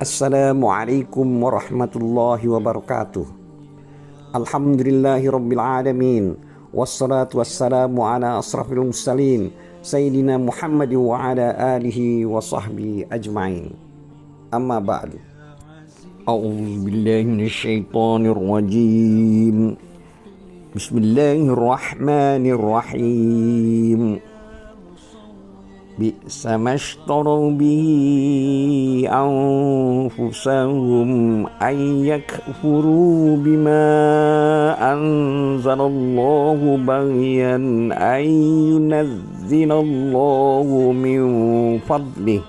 Assalamualaikum warahmatullahi wabarakatuh. Alhamdulillahi rabbil alamin. Wassalatu wassalamu ala asrafil mursalin Sayyidina Muhammad wa ala alihi wa sahbihi ajma'in. Amma ba'du. A'udzu billahi minasyaitonir rajim. Bismillahirrahmanirrahim. Bi'sa mashtaru bihi anfusahum ay yakfuru bima anzalallahu baghyan ay yunazzilallahu min fadlih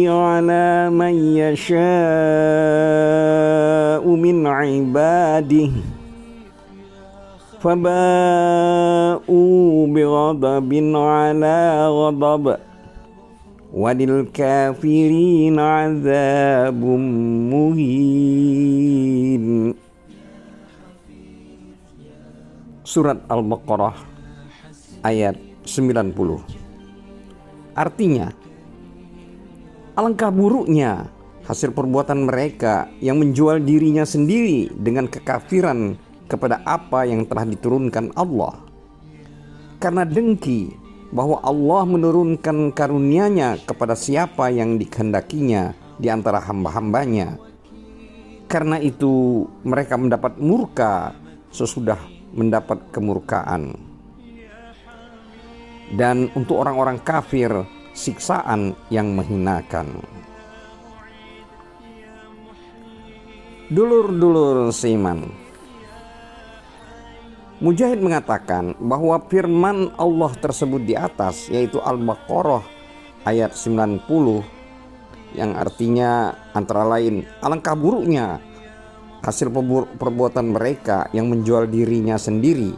ala man yasha'u min ibadihi faba'u bighadabin ala ghadab walil kafirin azabun muhin. Surat Al-Baqarah ayat 90. Artinya, alangkah buruknya hasil perbuatan mereka yang menjual dirinya sendiri dengan kekafiran kepada apa yang telah diturunkan Allah, karena dengki bahwa Allah menurunkan karunia-Nya kepada siapa yang dikehendakinya di antara hamba-hambanya. Karena itu mereka mendapat murka sesudah mendapat kemurkaan. Dan untuk orang-orang kafir, siksaan yang menghinakan. Dulur-dulur seiman, Mujahid mengatakan bahwa firman Allah tersebut di atas, yaitu Al-Baqarah ayat 90, yang artinya antara lain, alangkah buruknya hasil perbuatan mereka yang menjual dirinya sendiri.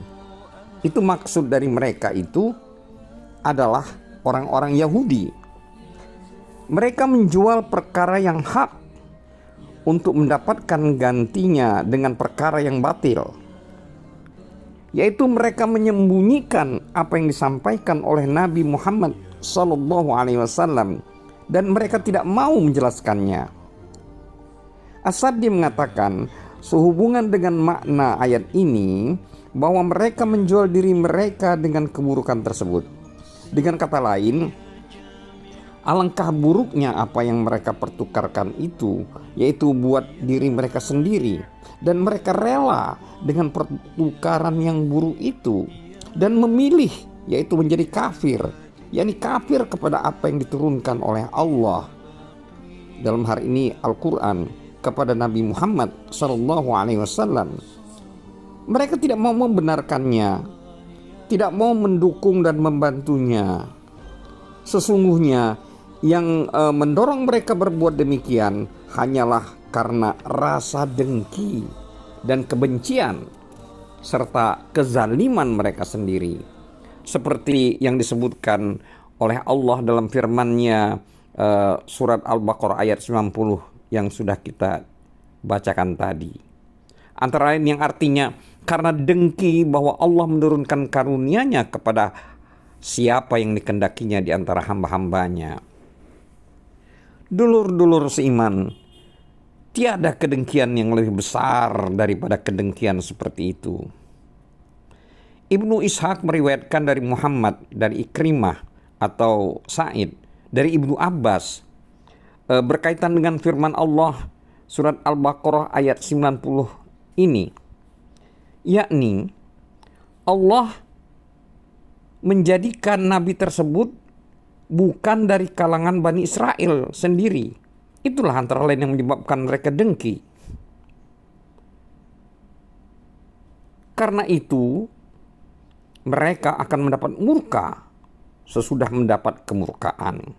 Itu maksud dari mereka itu adalah orang-orang Yahudi. Mereka menjual perkara yang hak untuk mendapatkan gantinya dengan perkara yang batil, yaitu mereka menyembunyikan apa yang disampaikan oleh Nabi Muhammad SAW dan mereka tidak mau menjelaskannya. As-Saddi mengatakan sehubungan dengan makna ayat ini bahwa mereka menjual diri mereka dengan keburukan tersebut. Dengan kata lain, alangkah buruknya apa yang mereka pertukarkan itu, yaitu buat diri mereka sendiri, dan mereka rela dengan pertukaran yang buruk itu dan memilih, yaitu menjadi kafir, yakni kafir kepada apa yang diturunkan oleh Allah, dalam hal ini Al-Quran, kepada Nabi Muhammad SAW. Mereka tidak mau membenarkannya, tidak mau mendukung dan membantunya. Sesungguhnya yang mendorong mereka berbuat demikian hanyalah karena rasa dengki dan kebencian serta kezaliman mereka sendiri, seperti yang disebutkan oleh Allah dalam firman-Nya surat Al-Baqarah ayat 90 yang sudah kita bacakan tadi. Antara lain yang artinya karena dengki bahwa Allah menurunkan karunia-Nya kepada siapa yang dikehendakinya di antara hamba-hambanya. Dulur-dulur seiman, tiada kedengkian yang lebih besar daripada kedengkian seperti itu. Ibnu Ishaq meriwayatkan dari Muhammad, dari Ikrimah atau Sa'id, dari Ibnu Abbas, berkaitan dengan firman Allah surat Al-Baqarah ayat 90 ini, yakni Allah menjadikan Nabi tersebut bukan dari kalangan Bani Israel sendiri. Itulah antara lain yang menyebabkan mereka dengki. Karena itu mereka akan mendapat murka sesudah mendapat kemurkaan.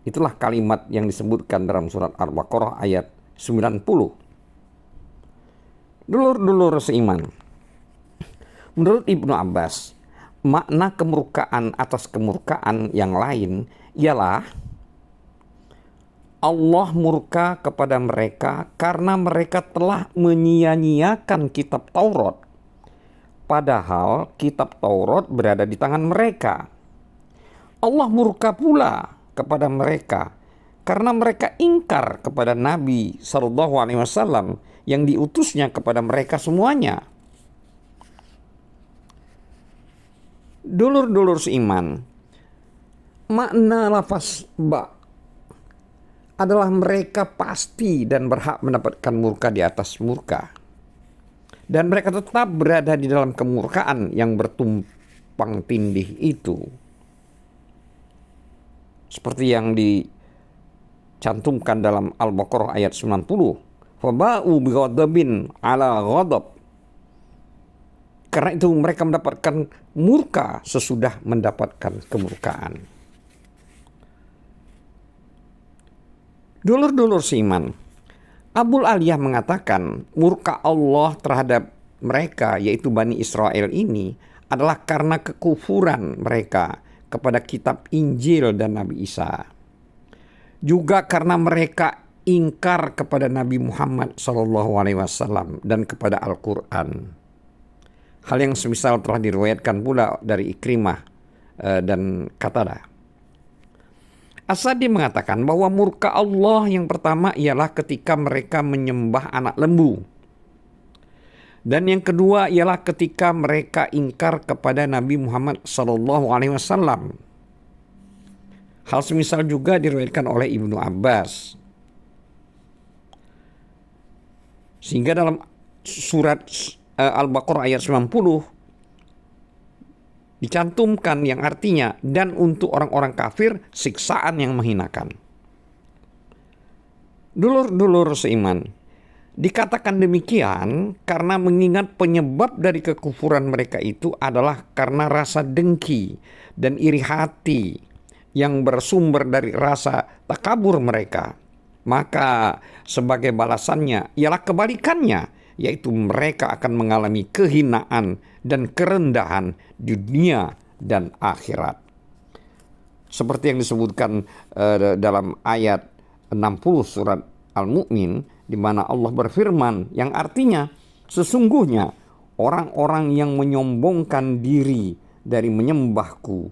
Itulah kalimat yang disebutkan dalam surat Al-Baqarah ayat 90. Dulur-dulur seiman, menurut Ibnu Abbas, makna kemurkaan atas kemurkaan yang lain ialah Allah murka kepada mereka karena mereka telah menyia-nyiakan kitab Taurat Padahal kitab Taurat berada di tangan mereka. Allah murka pula kepada mereka karena mereka ingkar kepada Nabi SAW yang diutusnya kepada mereka semuanya. Dulur-dulur seiman, makna lafaz ba adalah mereka pasti dan berhak mendapatkan murka di atas murka. Dan mereka tetap berada di dalam kemurkaan yang bertumpang tindih itu. Seperti yang dicantumkan dalam Al-Baqarah ayat 90. Faba'u bighadabin ala ghadab. Karena itu mereka mendapatkan murka sesudah mendapatkan kemurkaan. Dulur-dulur seiman, Abul Aliyah mengatakan murka Allah terhadap mereka, yaitu Bani Israel ini, adalah karena kekufuran mereka kepada kitab Injil dan Nabi Isa. Juga karena mereka ingkar kepada Nabi Muhammad SAW dan kepada Al-Quran. Hal yang semisal telah diriwayatkan pula dari Ikrimah dan Qatadah. As-Sadi mengatakan bahwa murka Allah yang pertama ialah ketika mereka menyembah anak lembu. Dan yang kedua ialah ketika mereka ingkar kepada Nabi Muhammad SAW. Hal semisal juga diriwayatkan oleh Ibnu Abbas. Sehingga dalam surat Al-Baqarah ayat 90 dicantumkan yang artinya, dan untuk orang-orang kafir siksaan yang menghinakan. Dulur-dulur seiman, dikatakan demikian karena mengingat penyebab dari kekufuran mereka itu adalah karena rasa dengki dan iri hati yang bersumber dari rasa takabur mereka. Maka sebagai balasannya ialah kebalikannya, yaitu mereka akan mengalami kehinaan dan kerendahan di dunia dan akhirat. Seperti yang disebutkan dalam ayat 60 surat Al-Mu'min, di mana Allah berfirman yang artinya, sesungguhnya orang-orang yang menyombongkan diri dari menyembahku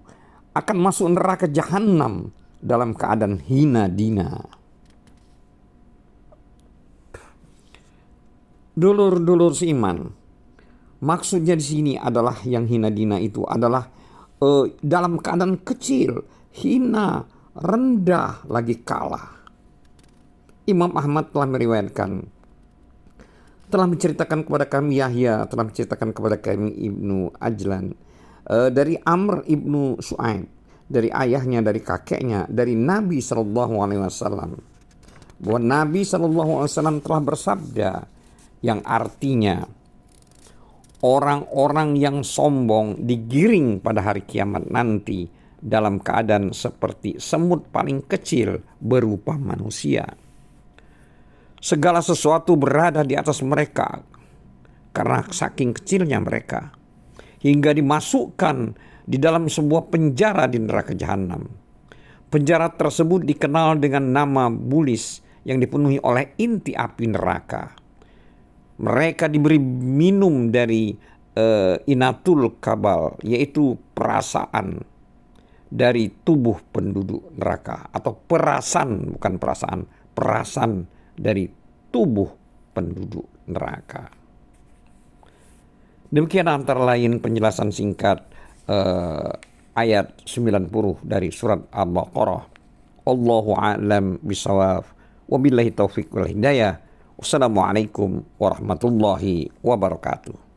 akan masuk neraka jahanam dalam keadaan hina dina. Dulur-dulur seiman, maksudnya di sini adalah yang hina dina itu adalah dalam keadaan kecil, hina, rendah, lagi kalah. Imam Ahmad telah meriwayatkan, telah menceritakan kepada kami Yahya, telah menceritakan kepada kami Ibnu Ajlan, dari Amr ibnu Su'aib, dari ayahnya, dari kakeknya, dari Nabi SAW, bahwa Nabi SAW telah bersabda, yang artinya orang-orang yang sombong digiring pada hari kiamat nanti dalam keadaan seperti semut paling kecil berupa manusia. Segala sesuatu berada di atas mereka karena saking kecilnya mereka, hingga dimasukkan di dalam sebuah penjara di neraka jahanam. Penjara tersebut dikenal dengan nama Bulis yang dipenuhi oleh inti api neraka. Mereka diberi minum dari inatul kabal, yaitu perasaan dari tubuh penduduk neraka, atau perasan, bukan perasaan, perasan dari tubuh penduduk neraka. Demikian antara lain penjelasan singkat ayat 90 dari surat Al-Baqarah. Allahu a'lam bishawab. Wabillahi taufiq wal hidayah. Wassalamualaikum warahmatullahi wabarakatuh.